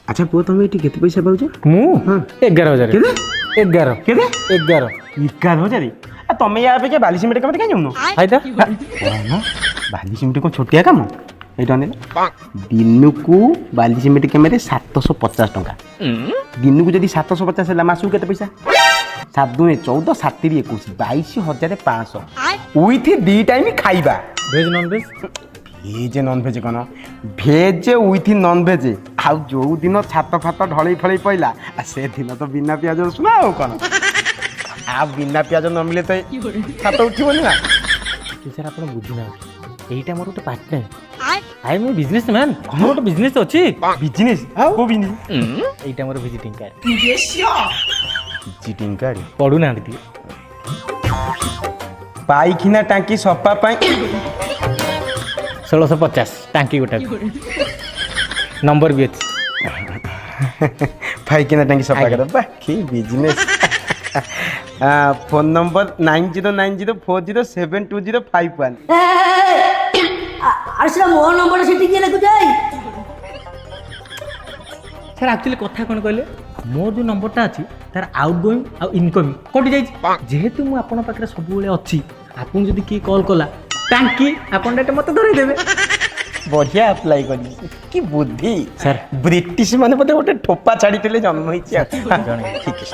अच्छा पुआ तुम ये केते पैसा पाउछ मु 11,000 केते 11 केते 11 11,000 आ तमे या पे के बाली सिमेंट काम काई जाउनो फायदा ना बाली सिमेंट को छोटिया काम एटा ने दिन को बाली सिमेंट काम रे 750 टका दिन को जदी 750 हला मासु केते पैसा 7 दूने 14 7 री 21 22,500 विथ 2 टाइम खाइबा भेज नॉन भेज भेज नॉन भेज कौन भेज विथ नॉन भेज आउ जो दिन छात फात ढल फल पड़ा से दिन तो बिना पियाज रसुण आउ कौन आ बिना पियाज न मिले तो छात उठबनी ना सर आप बुझुना এইটা মোর একটা part time I am businessman মোর একটা বিজনেস আছে बिजनेस को बिजनेस এইটা মোর ভিজিটিং কার্ড विजिटिंग कार्ड পড়ু না দিদি पाइखिना टांकी सफा पाई 1650 टांकी गोटा नंबर भी अच्छी पाइखिना टांकी सफा कर बाकी बिजनेस फोन नंबर 9090407205 আর সেটা মোর নম্বরটা সেটি গিয়ে লেখু যাই স্যার एक्चुअली কথা কোন কইলে মোর যে নম্বরটা আছে তার আউটগোইং আর ইনকমিং কোটি যাই যেহেতু মু আপন পাখরে সবুলে অছি আপন যদি কি কল কলা টাঙ্কি আপন ডাটা মতে ধরে দেবে बढ़िया अप्लाई कर कि बुद्धि सर ब्रिटिश माने बोधे गोटे ठोपा छाड़ी जन्म होइछि जणे ठीक है